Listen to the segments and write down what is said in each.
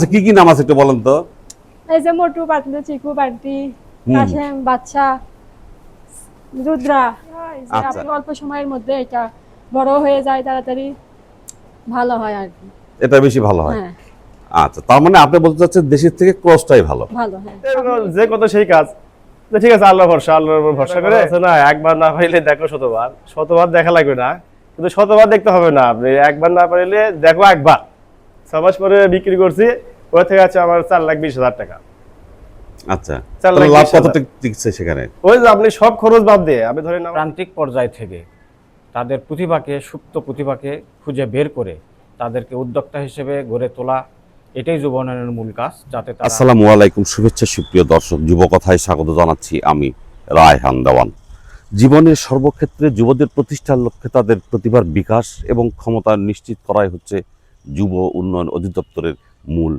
আচ্ছা কি কি নাম আছে একটু বলেন তো। এই যে মোটু, পাতলু, চিকু, বান্টি, কাশেম, বাচ্চা, রুদ্রা। এই যে আচ্ছা। আপনি অল্প সময়ের মধ্যে এটা বড় হয়ে যায়, তাড়াতাড়ি ভালো হয় আর কি। এটা বেশি ভালো হয়। হ্যাঁ, আচ্ছা, তার মানে আপনি বলতে চাচ্ছেন দেশের থেকে ক্রসটাই ভালো। ভালো। হ্যাঁ, যে কত সেই কাজ। তো ঠিক আছে, আল্লাহর উপর ভরসা করে আছে না, একবার না পাইলে দেখো শতবার, শতবার দেখা লাগবে না, কিন্তু শতবার দেখতে হবে না। আপনি একবার না পাইলে দেখো একবার। 6 মাস পরে বিক্রি করছি, ওর থেকে আছে আমার 4,20,000 টাকা। আচ্ছা, 4 তাহলে লাখ লাভ 20 কত হাজার। টিকছে সেখানে? ওই যে আপনি সব খরচ বাদ দিয়ে আমি ধরেন আমার প্রান্তিক পর্যায় থেকে তাদের প্রতিভাকে, সুপ্ত প্রতিভাকে খুঁজে বের করে তাদেরকে উদ্যোক্তা হিসেবে গড়ে তোলা, এটাই যুব উন্নয়নের মূল কাজ। যাতে তারা আসসালামু আলাইকুম, শুভেচ্ছা সুপ্রিয় দর্শক, যুবকথায় স্বাগত জানাচ্ছি আমি রায়হান দেওয়ান। জীবনের সর্বক্ষেত্রে যুবদের প্রতিষ্ঠার লক্ষ্যে তাদের প্রতিভার বিকাশ এবং ক্ষমতা নিশ্চিত করাই হচ্ছে যুব উন্নয়ন অধিদপ্তরের মূল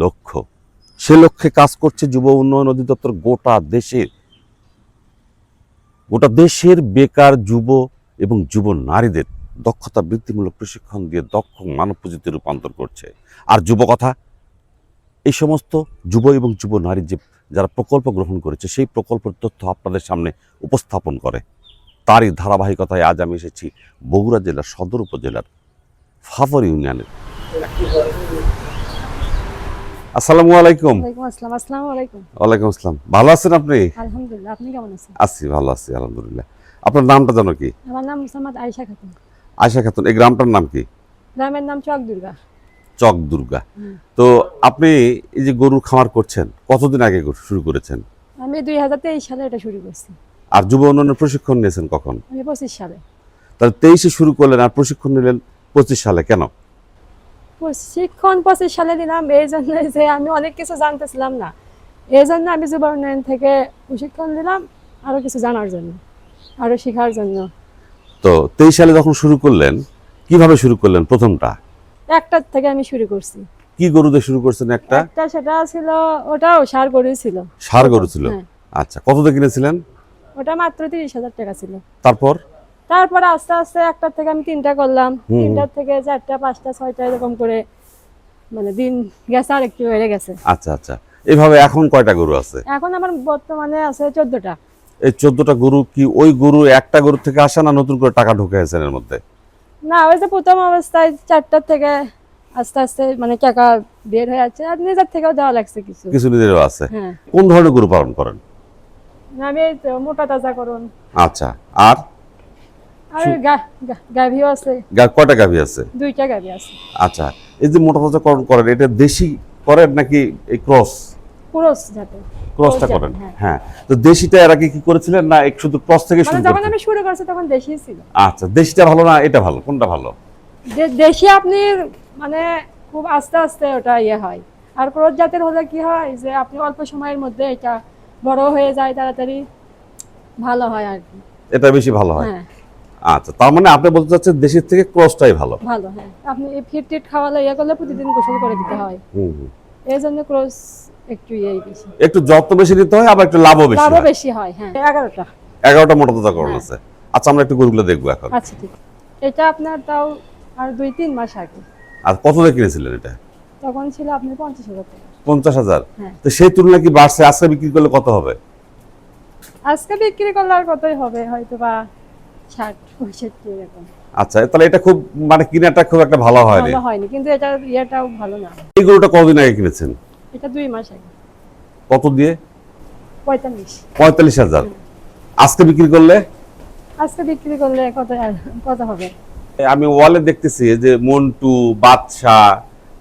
লক্ষ্য। সে লক্ষ্যে কাজ করছে যুব উন্নয়ন অধিদপ্তর গোটা দেশের বেকার যুব এবং যুব নারীদের দক্ষতা বৃদ্ধিমূলক প্রশিক্ষণ দিয়ে দক্ষ মানব পুঁজিতে রূপান্তর করছে। আর যুবকথা এই সমস্ত যুব এবং যুব নারী যারা প্রকল্প গ্রহণ করেছে সেই প্রকল্পের তথ্য আপনাদের সামনে উপস্থাপন করে। তারই ধারাবাহিকতায় আজ আমি এসেছি বগুড়া জেলার সদর উপজেলার ফাফর ইউনিয়নের। আসসালামু আলাইকুম। ওয়ালাইকুম আসসালাম। আসসালামু আলাইকুম। ওয়ালাইকুম আসসালাম। ভালো আছেন আপনি? আলহামদুলিল্লাহ, আপনি কেমন আছেন? আছি, ভালো আছি আলহামদুলিল্লাহ। আপনার নামটা জানো কি? আমার নাম মুসাম্মদ আয়েশা খাতুন। আয়শা খাতুন। এই গ্রামটার নাম কি? গ্রামের নাম চক দুর্গা। চক দুর্গা। তো আপনি এই যে গরুর খামার করছেন, কতদিন আগে শুরু করেছেন? আমি 2023 সালে এটা শুরু করছি। আর যুব উন্নয়নের প্রশিক্ষণ নিয়েছেন কখন? আমি 25 সালে। তাহলে 23-এ শুরু করলেন আর প্রশিক্ষণ নিলেন 25 সালে, কেন? প্রশিক্ষণ 25 সালে দিলাম এই জন্য যে আমি অনেক কিছু জানতেছিলাম না, এই জন্য আমি যুব উন্নয়ন থেকে প্রশিক্ষণ দিলাম, আরো কিছু জানার জন্য, আরো শেখার জন্য। তো 23 সালে যখন শুরু করলেন, কিভাবে শুরু করলেন? প্রথমটা একটার থেকে আমি শুরু করছি। কি গরু দিয়ে শুরু করছেন? একটা সেটা ছিল, ওটাও ষাঁড় গরু ছিল। ষাঁড় গরু ছিল। হ্যাঁ। আচ্ছা, কত দিয়ে কিনেছিলেন? ওটা মাত্র 30,000 টাকা ছিল। তারপর আস্তে আস্তে একটার থেকে আমি 3টা করলাম, 3টার থেকে 4টা, 5টা, 6টা এরকম করে, মানে দিন গেছে আর একটু বেড়ে গেছে। আচ্ছা আচ্ছা, এইভাবে এখন কয়টা গরু আছে? এখন আমার বর্তমানে আছে 14টা। এই 14টা গরু কি ওই গরু একটা গরু থেকে আসে না নতুন করে টাকা ঢুকেছেন এর মধ্যে? না, ওই যে প্রথম অবস্থায় 4টার থেকে আস্তে আস্তে মানে টাকা বের হয়ে যাচ্ছে, আর নিজের থেকেও দেওয়া লাগছে কিছু। কিছু নিজেরও আছে। হ্যাঁ, কোন ধরনের গরু পালন করেন? আমি এই তো মোটা তাজা করুন, আচ্ছা, আর গাভিও আছে। কয়টা গাভী আছে? 2টা গাভি আছে। আচ্ছা, এই যে মোটা তাজাকরণ করেন, এটা দেশি করেন নাকি এই পুরুষ জাতের। ক্রসটা জাতের, করেন? হ্যাঁ। হ্যাঁ, তো দেশিটা এর আগে কি করেছিলেন না শুধু ক্রস থেকে মানে শুরু যখন করেছেন? আমি শুরু করছি তখন দেশি ছিল। আচ্ছা, দেশিটা ভালো না এটা ভালো, কোনটা ভালো? দেশি আপনি মানে খুব আস্তে আস্তে ওটা হয়, আর ক্রস জাতের হলে কি হয় যে আপনি অল্প সময়ের মধ্যে এটা বড় হয়ে যায়, তাড়াতাড়ি ভালো হয় আর কি। এটা বেশি ভালো হয়। হ্যাঁ, আচ্ছা, তার মানে আপনি বলতে চাচ্ছেন দেশের থেকে ক্রসটাই ভালো। ভালো। হ্যাঁ, আপনি ফিট টিট খাওয়ালে করলে প্রতিদিন গোসল করে দিতে হয়, হুম হুম। এই জন্য ক্রস একটু বেশি, একটু যত্ন বেশি নিতে হয়, আবার একটু লাভও বেশি লাভও হয়। বেশি হয়। হ্যাঁ, 11টা। 11টা মোটা তাজাকরণ আছে। আচ্ছা, আমরা একটু গরুগুলো দেখবো এখন। আচ্ছা, ঠিক। এটা আপনার তাও আর 2-3 মাস আগে, আর কত দিয়ে কিনেছিলেন এটা? তখন ছিল আপনার 50,000 টাকা। 50,000? হ্যাঁ। তো সেই তুলনায় কি বাড়ছে? আজকে বিক্রি করলে কত হবে? আজকে বিক্রি করলে আর কতই হবে, হয়তো বা 60-65 এরকম। আচ্ছা, তাহলে এটা খুব মানে কিনাটা খুব একটা ভালো হয়নি। ভালো হয়নি, কিন্তু এটা ইয়েটাও ভালো না। এই গরুটা কতদিন আগে কিনেছেন? এটা 2 মাস আগে। কত দিয়ে? 45। 45,000। আজকে বিক্রি করলে? আজকে বিক্রি করলে কত হবে? আমি ওয়ালে দেখতেছি যে মন্টু, বাদশা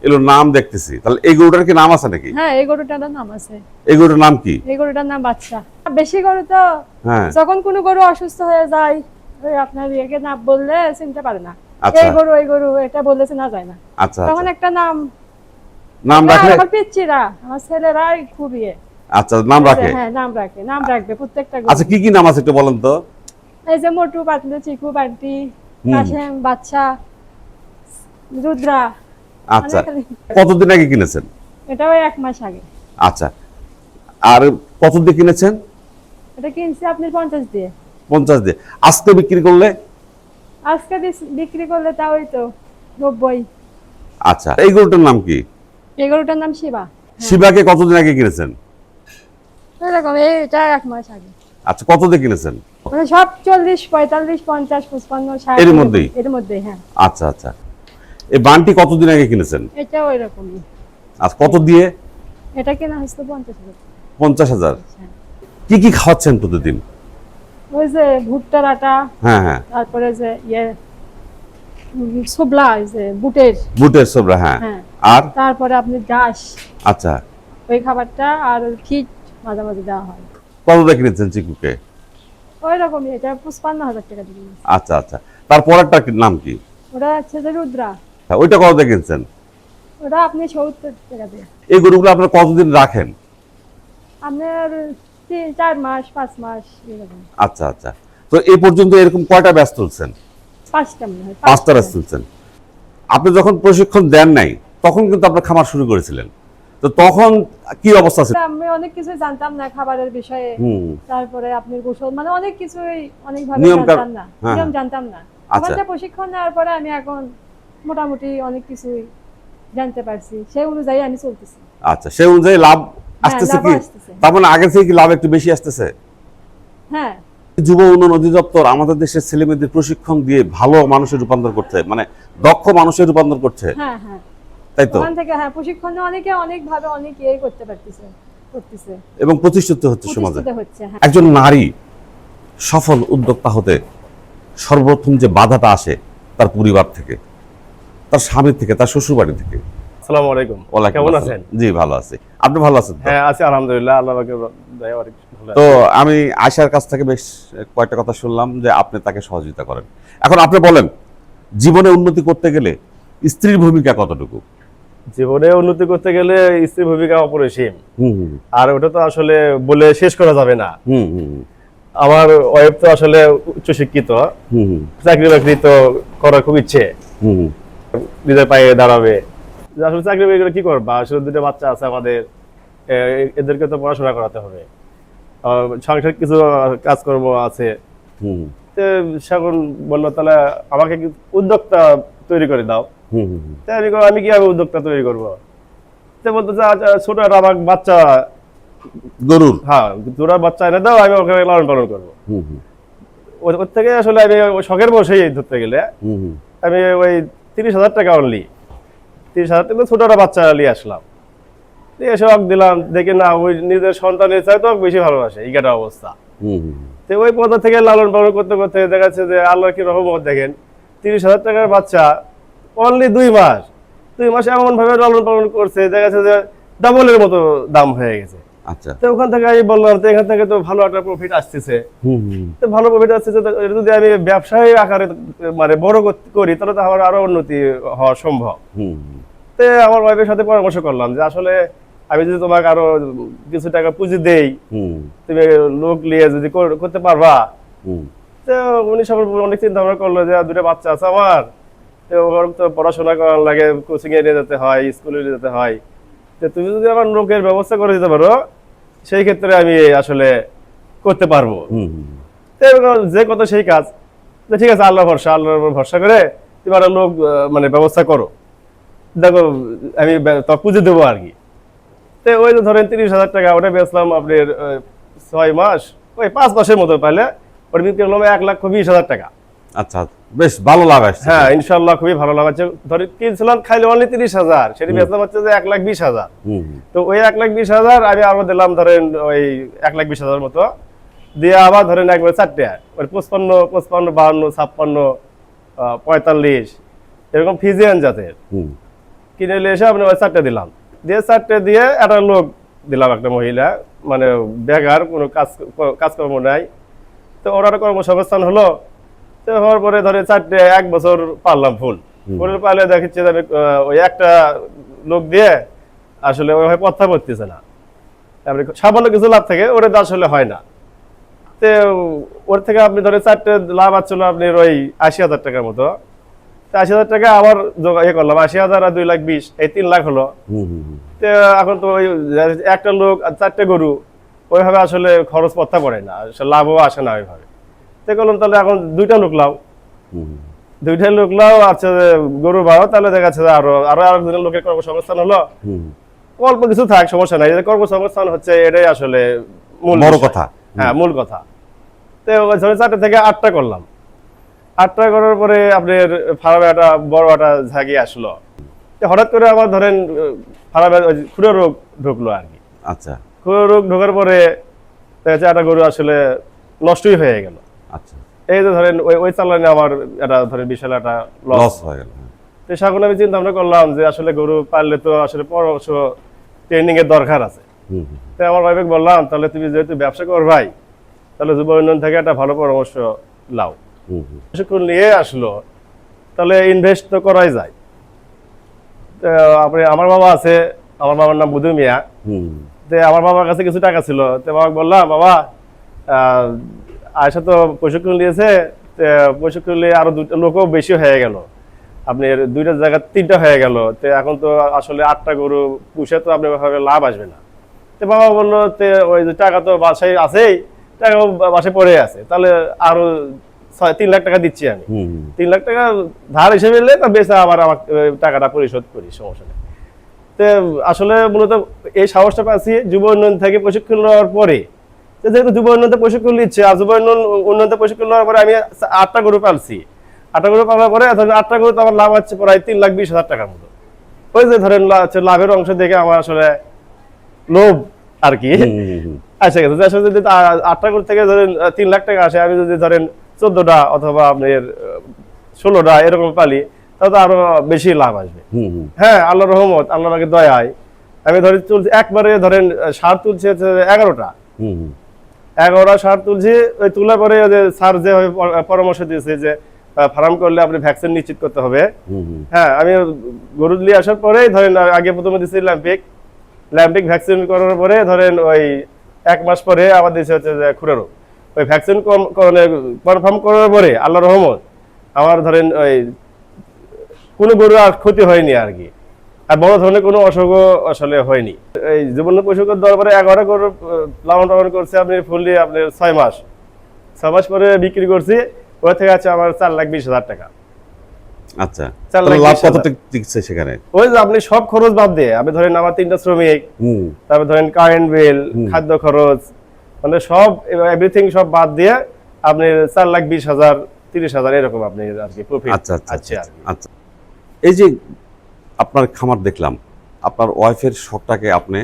এগুলোর নাম দেখতেছি, তাহলে এই গরুটার কি নাম আছে নাকি? হ্যাঁ, এই গরুটার নাম আছে। এই গরুটার নাম কি? এই গরুটার নাম বাদশা। বেশি গরু তো, হ্যাঁ। যখন কোনো গরু অসুস্থ হয়ে যায়, ওই আপনার ইয়েকে না বললে চিনতে পারে না, আচ্ছা। এই গরু ওই গরু এটা বললে চেনা যায় না। আচ্ছা তখন আচ্ছা। একটা নাম রাখলে? আমার পিচ্চিরা, আমার ছেলেরাই খুব আচ্ছা, নাম রাখে? হ্যাঁ, নাম রাখবে প্রত্যেকটা গরু। আচ্ছা, কি কি নাম আছে একটু বলেন তো। এই যে মোটু, পাতলু, চিকু, বান্টি, কাশেম, বাচ্চা, রুদ্রা। আচ্ছা, অনেক। কতদিন আগে কিনেছেন? এটাও 1 মাস আগে। আচ্ছা, আর কত দিয়ে কিনেছেন? এটা কিনছি আপনি 50 দিয়ে। 50 দিয়ে। আজকে বিক্রি করলে? আজকে বিক্রি করলে তাও তো 90। আচ্ছা, এই গরুটার নাম কি? এই গরুটার নাম শিবা। শিবাকে কতদিন আগে কিনেছেন? এরকম এটা 1 মাস আগে। আচ্ছা, কত দিয়ে কিনেছেন? মানে সব 40, 45, 50, 55, 60 এর মধ্যেই? এর মধ্যেই, হ্যাঁ। আচ্ছা আচ্ছা, এই বানটি কতদিন আগে কিনেছেন? এটাও এরকমই। আচ্ছা, কত দিয়ে? এটা কেনা হয়েছিল 50,000। 50,000। হ্যাঁ। কি কি খাওয়াচ্ছেন প্রতিদিন? ওই যে ভুট্টার আটা, হ্যাঁ হ্যাঁ, তারপরে যে ছোবলা, ওই যে বুটের, বুটের সোবরা, হ্যাঁ। হ্যাঁ। আর তারপরে আপনি ঘাস, আচ্ছা, ওই খাবারটা, আর ফিট মাঝে মাঝে দেওয়া হয়। কত দিয়ে কিনেছেন চিকুকে? ওই রকমই, এটা 55,000 টাকা দিয়ে কিনেছি। আচ্ছা আচ্ছা, তারপরেরটার নাম কি? ওটা হচ্ছে যে রুদ্রা, হ্যাঁ, ওইটা কত দিয়ে কিনছেন? ওটা আপনি 70 টাকা দিয়ে। এই গরুগুলো আপনার কতদিন রাখেন? আপনার 3-4 মাস, 5 মাস এরকম। আচ্ছা আচ্ছা, তো এই পর্যন্ত এরকম কয়টা ব্যাচ তুলছেন? 5টা মনে হয়। 5টা ব্যাচ তুলছেন। আপনি যখন প্রশিক্ষণ দেন নাই তখন কিন্তু আপনার খামার শুরু করেছিলেন, তো তখন কি অবস্থা ছিল? আমি অনেক কিছু জানতাম না খাবারের বিষয়ে। হুম, তারপরে আপনি গোসল, মানে অনেক কিছুই অনেকভাবে নিয়ম জানতাম না, হ্যাঁ, নিয়ম হ্যাঁ। জানতাম না। আচ্ছা। ওখানে প্রশিক্ষণ নেওয়ার পরে আমি এখন মোটামুটি অনেক কিছুই জানতে পারছি, সেই অনুযায়ী আমি চলতেছি। আচ্ছা, সেই অনুযায়ী লাভ হ্যাঁ, আসতেছে লাভও কি? আসতেছে। তার মানে আগে থেকে কি লাভ একটু বেশি আসতেছে? হ্যাঁ, যুব উন্নয়ন অধিদপ্তর আমাদের দেশের ছেলেমেয়েদের প্রশিক্ষণ দিয়ে ভালো মানুষের রূপান্তর করছে, মানে দক্ষ মানুষের রূপান্তর করছে, হ্যাঁ, হ্যাঁ। তাই তো? ওখান থেকে হ্যাঁ প্রশিক্ষণে অনেকে অনেকভাবে অনেক ইয়ে করতে পারতেছে, করতেছে, এবং প্রতিষ্ঠিত হচ্ছে সমাজে। প্রতিষ্ঠিত হচ্ছে। হ্যাঁ, একজন নারী সফল উদ্যোক্তা হতে সর্বপ্রথম যে বাধাটা আসে তার পরিবার থেকে, তার স্বামী থেকে, তার শ্বশুর বাড়ি থেকে। আসসালামু আলাইকুম। ওয়ালাইকুম কেমন আসসালাম। আছেন? জি, ভালো আছি। আপনি ভালো আছেন তো? হ্যাঁ, আছি আলহামদুলিল্লাহ, আল্লাহ পাকের দয়ায় অনেক ভালো তো আছি। আমি আয়শার কাছ থেকে বেশ কয়েকটা কথা শুনলাম যে আপনি তাকে সহযোগিতা করেন। এখন আপনি বলেন, জীবনে উন্নতি করতে গেলে স্ত্রীর ভূমিকা কতটুকু? জীবনে উন্নতি করতে গেলে স্ত্রীর ভূমিকা অপরিসীম, হুম হুম আর ওটা তো আসলে বলে শেষ করা যাবে না। হুম হুম আমার ওয়াইফ তো আসলে উচ্চশিক্ষিত, হুম চাকরি বাকরি তো করার খুব ইচ্ছে, হুম নিজের পায়ে দাঁড়াবে। যে আসলে চাকরি বাকরি করে কি করবা, আসলে 2টা বাচ্চা আছে আমাদের, এদেরকে তো পড়াশোনা করাতে হবে, সংসার কিছু কাজকর্ম আছে। হুম তো সেখন বললো তাহলে আমাকে কি উদ্যোক্তা তৈরি করে দাও। হুম তো আমি কিভাবে উদ্যোক্তা তৈরি করবো? তো বলতেছে আচ্ছা, ছোট একটা আমার বাচ্চা, গরুর। হ্যাঁ দুটা বাচ্চা এনে দাও, আমি ওকে লালন পালন করবো। হুম হুম ওর থেকে আসলে আমি ওই শখের বসেই ধরতে গেলে হুম হুম আমি ওই 30,000 টাকা অনলি, 30,000 টাকা ছোট একটা বাচ্চা নিয়ে আসলাম, দিয়ে শখ দিলাম, দেখে না ওই নিজের সন্তানের চাই তো বেশি ভালোবাসে, এই একটা অবস্থা। হুম হুম তো ওই পথা থেকে লালন পালন করতে করতে দেখা যাচ্ছে যে আল্লাহর কি রহমত দেখেন, 30,000 টাকার বাচ্চা অনলি 2 মাস এমন ভাবে লালন পালন করছে, দেখা যাচ্ছে যে ডাবলের মতো দাম হয়ে গেছে। আচ্ছা। তো ওখান থেকে আমি বললাম তো এখান থেকে তো ভালো একটা প্রফিট আসতেছে, হুম হুম তো ভালো প্রফিট আসতেছে, তো এটা যদি আমি ব্যবসায়ী আকারে মানে বড় করি তাহলে তো আমার আরো উন্নতি হওয়া সম্ভব। হুম তো আমার ওয়াইফের সাথে পরামর্শ করলাম যে আসলে আমি যদি তোমাকে আরো কিছু টাকা পুঁজি দেই, হুম তুমি লোক নিয়ে যদি করতে পারবা। হুম তো উনি সব অনেক চিন্তা ভাবনা করলো যে 2টা বাচ্চা আছে আমার, তো ওর তো পড়াশোনা করার লাগে, কোচিং এ নিয়ে যেতে হয়, স্কুলে নিয়ে যেতে হয়, তো তুমি যদি আমার লোকের ব্যবস্থা করে দিতে পারো সেই ক্ষেত্রে আমি আসলে করতে পারবো। হুম তো যে কত সেই কাজ, তো ঠিক আছে, আল্লাহর উপর ভরসা করে তুমি একটা লোক মানে ব্যবস্থা করো, দেখো আমি তো পুঁজি দেবো আর কি। তো ওই যে ধরেন 30,000 টাকা ওটা বেচলাম আপনার 6 মাস, ওই 5 মাসের মতো পাইলে ওটা বিক্রি করলাম 1,20,000 টাকা। আচ্ছা, বেশ ভালো লাভ আসছে। হ্যাঁ, ইনশাল্লাহ খুবই ভালো লাগাচ্ছে। ধরে কিনছিলাম খাইলে অনলি 30,000, সেটা বেচলাম হচ্ছে যে 1,20,000। হুম তো ওই 1,20,000 আমি আরো দিলাম ধরেন ওই 1,20,000 মতো দিয়ে, আবার ধরেন একবার 4টে ওই 55, 52, 56, 45 এরকম ফিজিয়ান জাতের হুম কিনে নিয়ে এসে আপনি ওই 4টে দিলাম, দিয়ে 4টে দিয়ে একটা লোক দিলাম, একটা মহিলা, মানে বেকার, কোনো কাজকর্ম নাই। তো ওর একটা কর্মসংস্থান হলো। তো হওয়ার পরে ধরে 4টে 1 বছর পারলাম ফুল পারলে দেখছি যে আমি ওই একটা লোক দিয়ে আসলে ওইভাবে পথা পড়তেছে না, তারপরে সামান্য কিছু লাভ থেকে ওরে তো আসলে হয় না। তো ওর থেকে আপনি ধরে 4টে লাভ আসছিল আপনার ওই 80,000 টাকার মতো। 80,000 টাকা আবার ইয়ে করলাম, 80,000 আর 2,20,000, এই 3 লাখ হলো। হুম তো এখন তো ওই একটা লোক আর 4টে গরু, ওইভাবে আসলে খরচ পড়তে পড়ে না, লাভও আসে না ওইভাবে। তো করলাম তাহলে এখন 2টা লোক লাও। হুম দুইটা লোকলাও আছে গরু বাড়ো, তাহলে দেখা যাচ্ছে যে আরো আরো আরেকজনের লোকের কর্মসংস্থান হলো। হুম। অল্প কিছু থাক, সমস্যা নাই, কর্মসংস্থান হচ্ছে এটাই আসলে মূল বড় বিষয়। কথা। হ্যাঁ, মূল কথা। তো ধরে 4টা থেকে 8টা করলাম, 8টা করার পরে আপনার ফার্মে একটা বড় একটা ঝাঁকি আসলো। তো হঠাৎ করে আমার ধরেন ফার্মে খুঁড়ো রোগ ঢুকলো আর কি। আচ্ছা খুঁড়ো রোগ ঢোকার পরে দেখা যাচ্ছে একটা গরু আসলে নষ্টই হয়ে গেল। আচ্ছা, এই যে ধরেন ওই চালানে আমার একটা ধরেন বিশাল একটা লস লস। হয়ে গেল। তো সেখানে আমি চিন্তা ভাবনা করলাম যে আসলে গরু পাললে তো আসলে পরামর্শ ট্রেনিং এর দরকার আছে। হুম হুম তো আমার ভাইকে বললাম, তাহলে তুমি যেহেতু ব্যবসা করবাই, তাহলে যুব উন্নয়ন থেকে একটা ভালো পরামর্শ লাও। হুম হুম। প্রশিক্ষণ নিয়ে আসলো, তাহলে ইনভেস্ট তো করাই যায়। তো আমার বাবা আছে, আমার বাবার নাম বুধু মিয়া। হুম তো আমার বাবার কাছে কিছু টাকা ছিল, তো বাবাকে বললাম, বাবা আয়সা তো প্রশিক্ষণ নিয়েছে, প্রশিক্ষণ নিয়ে আরো 2টা লোকও বেশি হয়ে গেল, আপনার 2টা জায়গা 3টা হয়ে গেল। তো এখন তো আসলে 8টা গরু পুষে তো আপনার ভাবে লাভ আসবে না। তো বাবা বললো, তে ওই যে টাকা তো বাসায় আছেই, টাকা বাসায় পড়ে আছে, তাহলে আরো 3 লাখ টাকা দিচ্ছি আমি। হুম হুম। 3 লাখ টাকা ধার হিসেবে নিলে তা বেচে আবার আমার টাকাটা পরিশোধ করি, সমস্যা নেই। তো আসলে মূলত এই সাহসটা পাচ্ছি যুব উন্নয়ন থেকে প্রশিক্ষণ নেওয়ার পরে। যেহেতু যুব উন্নয়ন প্রশিক্ষণ নিচ্ছে, আর যুব উন্নয়ন প্রশিক্ষণ নেওয়ার পরে আমি 8টা গরু পালছি। 8টা গরু পালার পরে 8টা গরু তো আমার লাভ হচ্ছে প্রায় 3,20,000 টাকার মতো। ওই যে ধরেন লাভের অংশ দেখে আমার আসলে লোভ আর কি আসে গেছে। আসলে যদি 8টা গরু থেকে ধরেন 3 লাখ টাকা আসে, আমি যদি ধরেন 14টা অথবা আপনার 16টা এরকম পালি, তাহলে তো আরো বেশি লাভ আসবে। হুম হুম। হ্যাঁ, আল্লাহর রহমত, আল্লাহর আগে দয়ায় আমি ধরেন তুলছি একবারে, ধরেন সার তুলছি হচ্ছে 11টা। হুম হুম। 11টা সার তুলছি। ওই তোলার পরে ওই যে স্যার যে পরামর্শ দিয়েছে যে ফার্ম করলে আপনি ভ্যাকসিন নিশ্চিত করতে হবে। হুম হুম। হ্যাঁ, আমি গরু নিয়ে আসার পরেই ধরেন আগে প্রথমে দিচ্ছি ল্যাম্পিক ভ্যাকসিন করার পরে ধরেন ওই 1 মাস পরে আবার দিয়েছে হচ্ছে যে খুরা রোগ। ওই ভ্যাকসিন কনফার্ম করার পরে আল্লাহর রহমত আমার ধরেন ওই কোনো গরু আর ক্ষতি হয়নি আর কি, আর বড় ধরনের কোনো অসুখও আসলে হয়নি। এই জীবন প্রশিক্ষণ দেওয়ার পরে 11টা গরু লালন পালন করছে আপনি ফুললি আপনি 6 মাস। 6 মাস পরে বিক্রি করছি, ওই থেকে আছে আমার 4,20,000 টাকা। আচ্ছা, 4 লাখ তাহলে লাভ 20,000 কত টিকছে সেখানে? ওই যে আপনি সব খরচ বাদ দিয়ে, আমি ধরেন আমার 3টা শ্রমিক, হুম তারপর ধরেন কারেন্ট বিল, হুম। খাদ্য খরচ, মানে সব এভরিথিং সব বাদ দিয়ে আপনি 4,20,000 30,000 এরকম আপনি আর কি প্রফিট আচ্ছা আচ্ছা আছে আচ্ছা আর কি। আচ্ছা। এই যে আপনার খামার দেখলাম, আপনার ওয়াইফের শখটাকে আপনি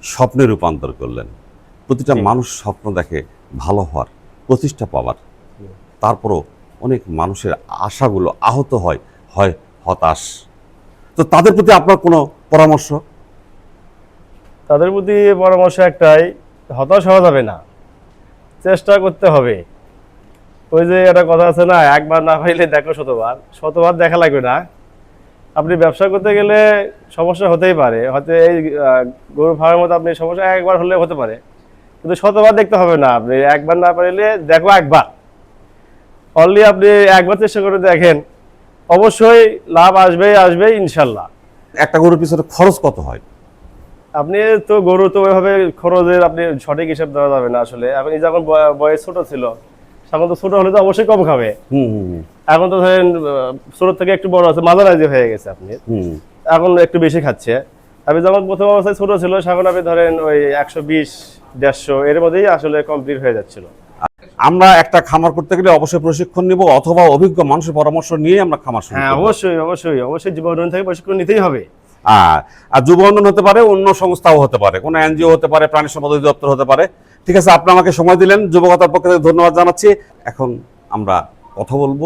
স্বপ্নে রূপান্তর করলেন। প্রতিটা জি। মানুষ স্বপ্ন দেখে ভালো হওয়ার, প্রতিষ্ঠা পাওয়ার, তারপরও অনেক মানুষের আশাগুলো আহত হয়, হয় হতাশ। তো তাদের প্রতি আপনার কোনো পরামর্শ? তাদের প্রতি পরামর্শ একটাই, হতাশ হওয়া যাবে না, চেষ্টা করতে হবে। ওই যে একটা কথা আছে না, একবার না পাইলে দেখো শতবার, শতবার দেখা লাগবে না। আপনি ব্যবসা করতে গেলে সমস্যা হতেই পারে, হয়তো এই গরু ফার্মের মতো আপনি সমস্যা একবার হলে হতে পারে, কিন্তু শতবার দেখতে হবে না। আপনি একবার না পারলে দেখো একবার, অনলি আপনি একবার চেষ্টা করে দেখেন, অবশ্যই লাভ আসবে আসবে ইনশাল্লাহ। একটা গরুর পিছনে খরচ কত হয়? আপনি তো গরু তো ওইভাবে খরচের আপনি সঠিক হিসাব দেওয়া যাবে না আসলে। এখন এই যখন বয়স ছোট ছিল, তখন তো ছোট হলে তো অবশ্যই কম খাবে। হুম হুম হুম। এখন তো ধরেন ছোট থেকে একটু বড় আছে, মাঝামাঝি হয়ে গেছে আপনি, হুম। এখন একটু বেশি খাচ্ছে। আমি যখন প্রথম অবস্থায় ছোট ছিল, তখন আপনি ধরেন ওই 120-150 এর মধ্যেই আসলে কমপ্লিট হয়ে যাচ্ছিল। আমরা একটা খামার করতে গেলে অবশ্যই প্রশিক্ষণ নিব, অথবা অভিজ্ঞ মানুষের পরামর্শ নিয়ে আমরা খামার শুরু হ্যাঁ, করব। অবশ্যই অবশ্যই অবশ্যই জীবন উন্নয়ন থেকে প্রশিক্ষণ নিতেই হবে। আর যুব উন্নয়ন হতে পারে, অন্য সংস্থাও হতে পারে, কোনো এনজিও হতে পারে, প্রাণী সম্পদ অধিদপ্তর হতে পারে। ঠিক আছে, আপনি আমাকে সময় দিলেন, যুবকতার পক্ষ থেকে ধন্যবাদ জানাচ্ছি। এখন আমরা কথা বলবো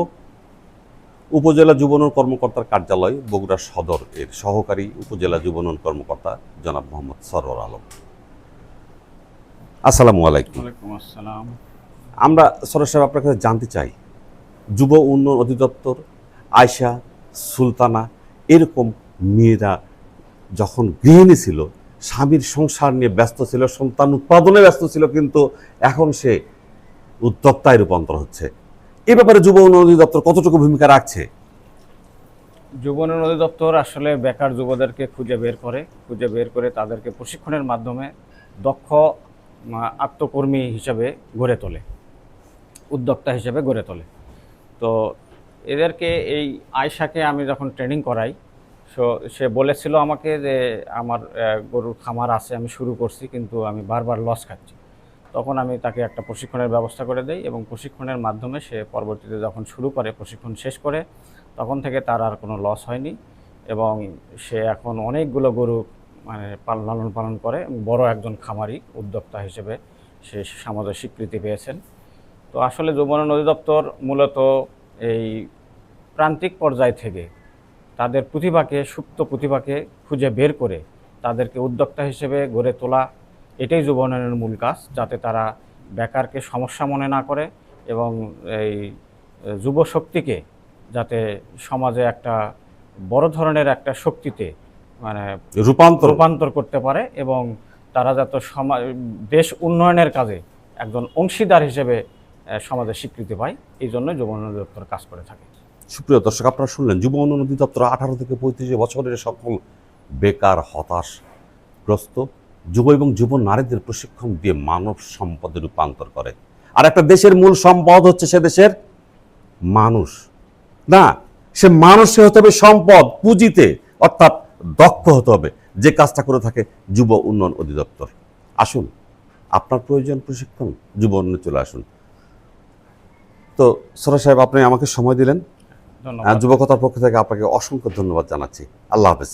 উপজেলা যুব উন্নয়ন কর্মকর্তার কার্যালয় বগুড়া সদর এর সহকারী উপজেলা যুব উন্নয়ন কর্মকর্তা জনাব মোহাম্মদ সরওয়ার আলম। আসসালামু আলাইকুম। ওয়ালাইকুম আসসালাম। আমরা সরওয়ার সাহেব আপনার কাছে জানতে চাই, যুব উন্নয়ন অধিদপ্তর, আয়শা, সুলতানা এরকম মেয়েরা যখন গৃহিণী ছিল, স্বামীর সংসার নিয়ে ব্যস্ত ছিল, সন্তান উৎপাদনে ব্যস্ত ছিল, কিন্তু এখন সে উদ্যোক্তায় রূপান্তর হচ্ছে। এ ব্যাপারে যুব উন্নয়ন অধিদপ্তর কতটুকু ভূমিকা রাখছে? যুব উন্নয়ন অধিদপ্তর আসলে বেকার যুবদেরকে খুঁজে বের করে তাদেরকে প্রশিক্ষণের মাধ্যমে দক্ষ আত্মকর্মী হিসেবে গড়ে তোলে, উদ্যোক্তা হিসেবে গড়ে তোলে। তো এদেরকে এই আয়শাকে আমি যখন ট্রেনিং করাই, সে বলেছিল আমাকে যে আমার গরুর খামার আছে, আমি শুরু করছি কিন্তু আমি বারবার লস খাচ্ছি। তখন আমি তাকে একটা প্রশিক্ষণের ব্যবস্থা করে দেই এবং প্রশিক্ষণের মাধ্যমে সে পরবর্তীতে যখন শুরু করে, প্রশিক্ষণ শেষ করে, তখন থেকে তার আর কোনো লস হয়নি এবং সে এখন অনেকগুলো গরু মানে লালন পালন করে এবং বড় একজন খামারি উদ্যোক্তা হিসেবে সে সমাজে স্বীকৃতি পেয়েছেন। তো আসলে যুব উন্নয়ন অধিদপ্তর মূলত এই প্রান্তিক পর্যায় থেকে তাদের প্রতিভাকে, সুপ্ত প্রতিভাকে খুঁজে বের করে তাদেরকে উদ্যোক্তা হিসেবে গড়ে তোলা, এটাই যুব উন্নয়নের মূল কাজ, যাতে তারা বেকারকে সমস্যা মনে না করে এবং এই যুব শক্তিকে যাতে সমাজে একটা বড় ধরনের একটা শক্তিতে মানে রূপান্তর করতে পারে এবং তারা যাতে দেশ উন্নয়নের কাজে একজন অংশীদার হিসেবে সমাজে স্বীকৃতি পায়, এই জন্য যুব উন্নয়ন অধিদপ্তর কাজ করে থাকে। সুপ্রিয় দর্শক, আপনারা শুনলেন যুব উন্নয়ন অধিদপ্তর 18 থেকে 35 বছরের সকল বেকার, হতাশগ্রস্ত যুব এবং যুব নারীদের প্রশিক্ষণ দিয়ে মানব সম্পদে রূপান্তর করে। আর একটা দেশের মূল সম্পদ হচ্ছে সে দেশের মানুষ, না সে মানুষে হতে হবে সম্পদ, পুঁজিতে অর্থাৎ দক্ষ হতে হবে, যে কাজটা করে থাকে যুব উন্নয়ন অধিদপ্তর। আসুন, আপনার প্রয়োজন প্রশিক্ষণ, যুব উন্নয়নে চলে আসুন। তো সরা সাহেব, আপনি আমাকে সময় দিলেন, ধন্যবাদ। যুবকতার পক্ষ থেকে আপনাকে অসংখ্য ধন্যবাদ জানাচ্ছি। আল্লাহ হাফেজ।